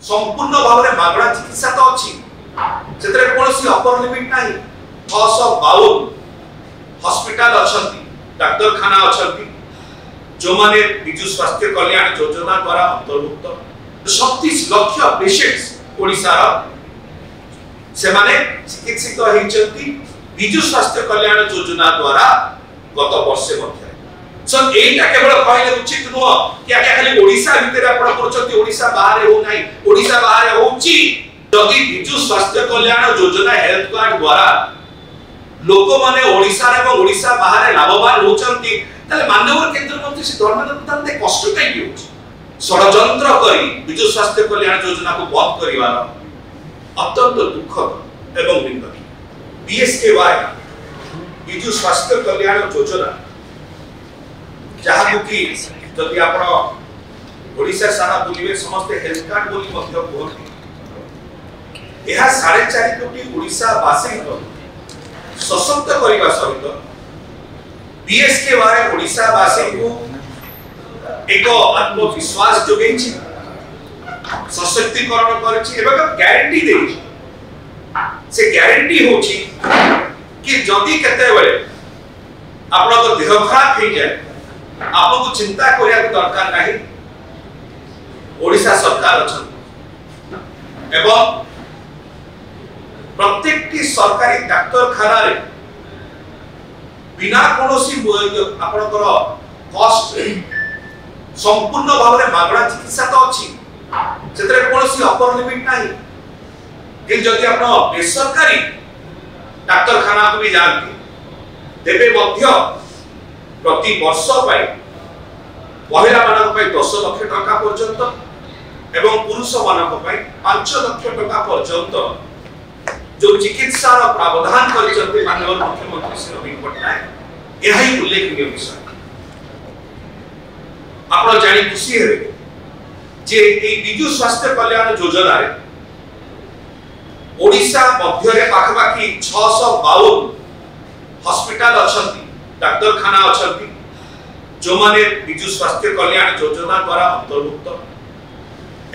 संपूर्ण भाव में मागणा चिकित्सा तो अच्छी से कौन अपर लिमिट ना 652 हॉस्पिटल अच्छी डाक्तरखाना अच्छी जो माने विजु स्वास्थ्य कल्याण योजना द्वारा अंतर्भुक्त 36 लाख पेशेंट्स ओडिसा से माने चिकित्सित होइचंती विजु स्वास्थ्य कल्याण योजना द्वारा गत वर्षे मध्य सो एटा केवल कहले उचित नुह कि आके खाली ओडिसा भितर आपण करचंती ओडिसा बाहर हो नाही ओडिसा बाहर होउची जदि विजु स्वास्थ्य कल्याण योजना हेल्थ कार्ड द्वारा लोक माने ओडिसा रे एवं ओडिसा बाहर लाभवान होचंती ताले माननीय केंद्र मंत्री श्री धर्मेंद्र प्रधान ते कष्ट काई होउची षडयंत्र करी विजु स्वास्थ्य कल्याण योजना को बंद करिवार अत्यंत दुखद एवं निंदनीय बीएसकेवाई विजु स्वास्थ्य कल्याण योजना जहाँ कि जदि आपण ओडिसा सारा बुलिवे समस्त हेल्थ कार्ड बोली मध्य कहते यह 4.5 कोटी ओडिसा वासी सशक्त करने सहित बीएसकेवाई ओडिसा वासी को एक आत्मविश्वास जोगई सशक्तिकरण करिछि एवं गारंटी देछि से गारंटी होछि कि जदि केते बेले आपन को देह खराब हो जाए आपको चिंता करिया दरकार नहीं ओडिसा सरकार अछन एवं प्रत्येक सरकारी डाक्तरखाना रे बिना कोनोसी आपनकर कॉस्ट संपूर्ण भाव में मागणा चिकित्सा तो अच्छी से कोनोसी अपर लिमिट नहीं कि जदि आपण बेसरकारी डाक्तरखाना को भी जानती तेबे मध्य प्रति वर्ष पाई महिला मानक पाई 10 लाख टका पर्यंत एवं पुरुष मानक पाई 5 लाख टका पर्यंत जो चिकित्सा प्रावधान करिसंते माननीय मुख्यमंत्री श्री नवीन पटनायक यही उल्लेखनीय विषय आपण जानि खुशी हेबे जे ए विजु स्वास्थ्य कल्याण योजना रे ओडिसा मध्य रे पाखपाखी 652 हॉस्पिटल अच्छी डाक्तरखाना अच्छी जो माने विजु स्वास्थ्य कल्याण योजना द्वारा अंतर्भुक्त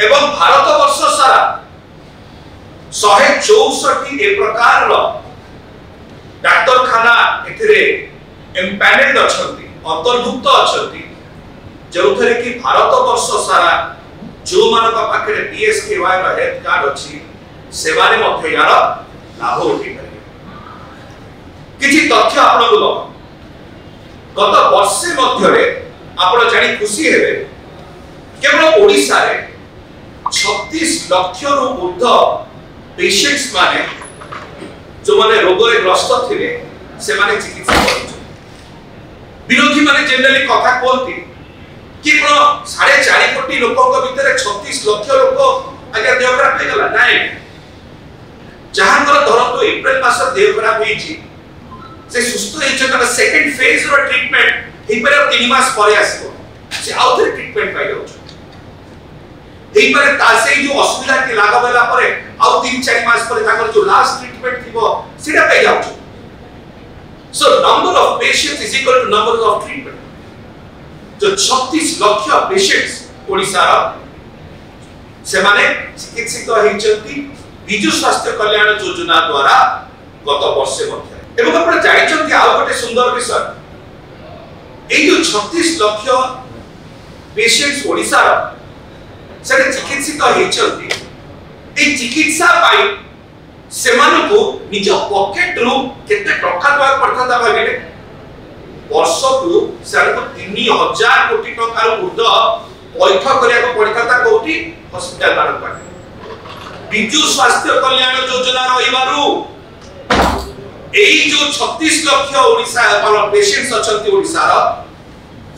एवं भारत वर्ष सारा 164 ए प्रकार डाक्तरखाना एथिरे एम्पैनल्ड अच्छी अंतर्भुक्त अच्छी जो थरे कि भारत वर्ष सारा जो मानक पाखरे बीएसकेवाई रो हेल्थ कार्ड अच्छी सेवारे मध्य यार लाभ उठे पारे किछि तथ्य आपन को गत वर्षे मध्य रे आपण जानि खुशी हेबे केवल ओडिसा रे 36 लाख रु ऊर्ध्व पेशेंट्स माने जो माने रोग रे ग्रस्त थिले से माने चिकित्सा करछ विरोधी माने जनरली कथा कहती कि कोन 4.5 कोटी लोकक भितर 36 लाख लोक आगे देह खराब हे गला नाही जहांकर धरतो अप्रैल मास देह खराब हेछि से सुस्त हेछि त सेकंड फेज रो ट्रीटमेंट हे पर 3 मास परे आसीबो से आउथरे ट्रीटमेंट पाइ जाउछ हे पर तासे जो असुविधा के लाग बेला परे आउ 3-4 मास परे ताकर जो लास्ट ट्रीटमेंट थिबो सेटा पाइ जाउछ so number of patients is equal to number of treatment जो 36 लाख पेशेंट्स ओडिसा रा से माने चिकित्सित हेचंती विजु स्वास्थ्य कल्याण योजना द्वारा गत वर्षे मध्य एवं आपण जानिछंती आ गोटे सुंदर विषय ए जो 36 लाख पेशेंट्स ओडिसा रा से चिकित्सित हेचंती ए चिकित्सा पाई सेमान को निज पॉकेट रु केते टका दवा पड़ता भाबिले वर्ष को से को 3000 कोटी टका रु ऊर्ध्व पैठ करिया को पड़ता कोठी हॉस्पिटल मानक पाटे विजु स्वास्थ्य कल्याण योजना रहिबारु एई जो 36 लाख ओडिसा वाला पेशेंट्स अछंती ओडिसा रा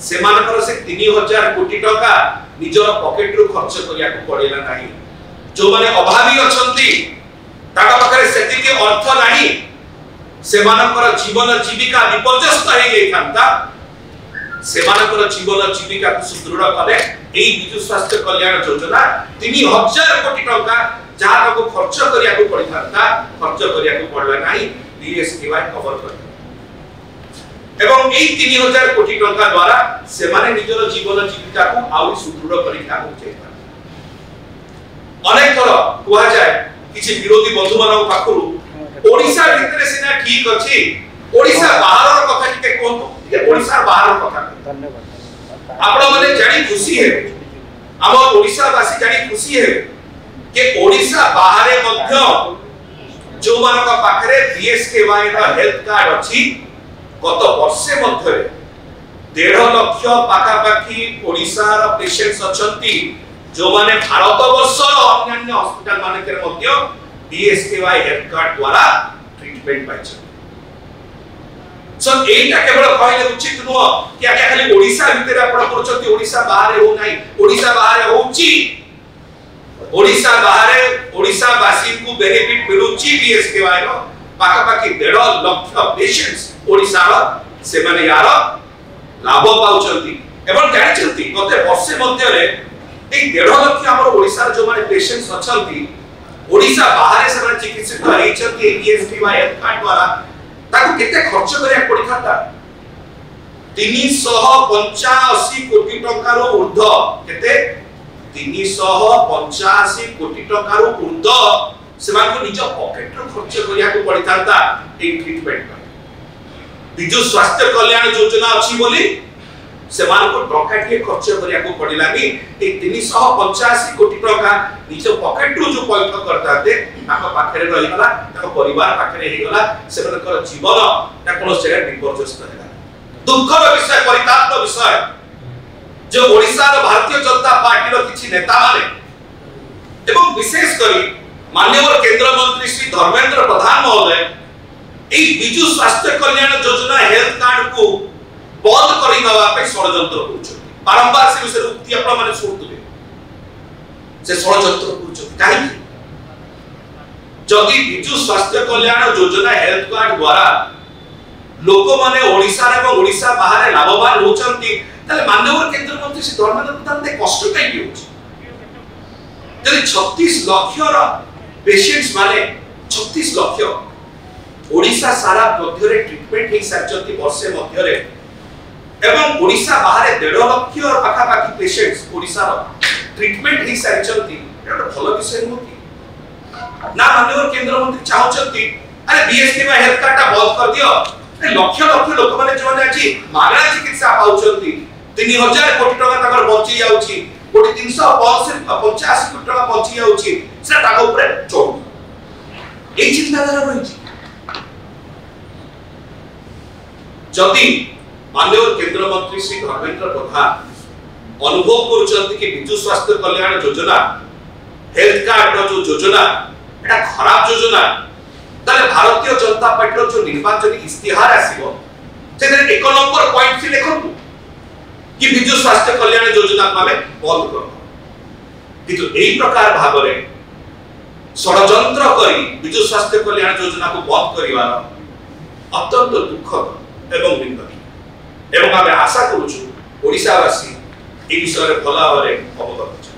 सेमानकर से 3000 कोटी टका निजर पॉकेट रु खर्च करिया को पड़ेला नाही जो माने अभावी अछंती ताका पाखरे सेति के अर्थ नाही सेमानकर जीवन जीविका विपर्यस्त हे गई थांता सेमानकर जीवन जीविका को सुदृढ़ करे एई विजु स्वास्थ्य कल्याण योजना 3000 कोटी टका जहां को खर्च करिया को पड़ी थांता खर्च करिया को पड़ला नाही बीएसकेवाई कवर कर एवं एई 3000 कोटी टका द्वारा सेमाने निजर जीवन जीविका को आउरी सुदृढ़ करि थाकु चाहिए अनेक कुआ जाए किछि विरोधी बंधु मानक पाखरु ओडिसा भितरे सिना ठीक अछि ओडिसा बाहर कथा टिके कोन जे ओडिसा बाहर कथा धन्यवाद आपण माने जानि खुशी है हम ओडिसा वासी जानि खुशी है के ओडिसा बाहर मध्य जो मानक पाखरे बीएसकेवाई रा हेल्थ कार्ड अछि गत वर्षे मध्य 1.5 लाख पाखा पाखी ओडिसा रा पेशेंट्स अछंती जो माने भारत वर्ष अन्य हॉस्पिटल माने के मध्य बीएसकेवाई हेल्थ कार्ड द्वारा ट्रीटमेंट पाइछ सो एटा केवल कहले उचित नुह कि आके खाली ओडिसा भितर आपण करछती ओडिसा बाहर हो नाही ओडिसा बाहर होउची ओडिसा बाहर ओडिसा वासी को बेनिफिट मिलुची बीएसकेवाई रो पाखा पाखी 1.5 लाख पेशेंट्स ओडिसा रो से माने यार लाभ पाउचंती एवं जानिचंती गते वर्षे मध्य रे ए 1.5 लाख हमर ओडिसा जो माने पेशेंट्स अछंती ओडिसा बाहर से माने चिकित्सित होइचंती बीएसकेवाई हेल्थ कार्ड द्वारा ताको केते खर्च करिया पड़ी खाता 385 कोटी टंका रो ऊर्ध्व केते 385 कोटी टंका रो ऊर्ध्व सेमान को निज पॉकेट रो खर्च करिया को पड़ी थांता ए ट्रीटमेंट बिजु स्वास्थ्य कल्याण योजना अछि बोली सेमान को टंका के खर्च करिया को पड़िलानी ए 385 कोटी टंका निज पॉकेट रो जो पैठ करताते ताको पाखरे रहि गला ताको परिवार पाखरे हे गला सेमनकर जीवन ना कोनो जगह विपर्यस्त हैला दुखर विषय परिताप विषय जो ओडिसा रो भारतीय जनता पार्टी रो किछि नेता माने एवं विशेष करी माननीय केंद्र मंत्री श्री धर्मेंद्र प्रधान महोदय ए बिजु स्वास्थ्य कल्याण योजना हेल्थ कार्ड को बंद करि नवा पे षडयंत्र करूछ बारंबार से विषय उक्ति आपण माने सुनथुबे से षडयंत्र करूछ काहे जदि बिजु स्वास्थ्य कल्याण योजना हेल्थ कार्ड द्वारा लोक माने ओडिसा एवं ओडिसा बाहर लाभवान होचंती तले माननीय केंद्र मंत्री श्री धर्मेंद्र प्रधान ते कष्ट काई होछ जदि 36 लाख रा पेशेंट्स माने 36 लाख ओडिसा सारा मध्य रे ट्रीटमेंट हे सरचंती वर्षे मध्य रे एवं ओडिसा बाहर 1.5 लाख और पाखा पाखी पेशेंट्स ओडिसा रो ट्रीटमेंट हे सरचंती एटा भलो विषय नोकी ना माननीय केंद्र मंत्री चाहचंती अरे बीएसकेवाई हेल्थ कार्ड ता बंद कर दियो ए लक्ष लक्ष लोक माने जो माने अछि मागणा चिकित्सा पाउचंती 3000 कोटी टका तकर बंची जाउची कोटी 385 कोटी टका बंची जाउची से ताको ऊपर चोड़ ए चिंताधारा रहिछि जदि माननीय केंद्र मंत्री श्री धर्मेंद्र प्रधान अनुभव करूचंती कि बिजु स्वास्थ्य कल्याण योजना हेल्थ कार्ड रो जो योजना एटा खराब योजना ताले भारतीय जनता पार्टी रो जो निर्वाचन इस्तिहार आसीबो सेते 1 नंबर पॉइंट से देखंतु कि बिजु स्वास्थ्य कल्याण योजना को हमें बंद करो किंतु एही प्रकार भाबरे षडयंत्र करी बिजु स्वास्थ्य कल्याण योजना को बंद करिवार अत्यंत दुखद एवं निंदनीय एवं हमें आशा करूछु ओडिसा वासी ए विषय भला भाबरे अवगत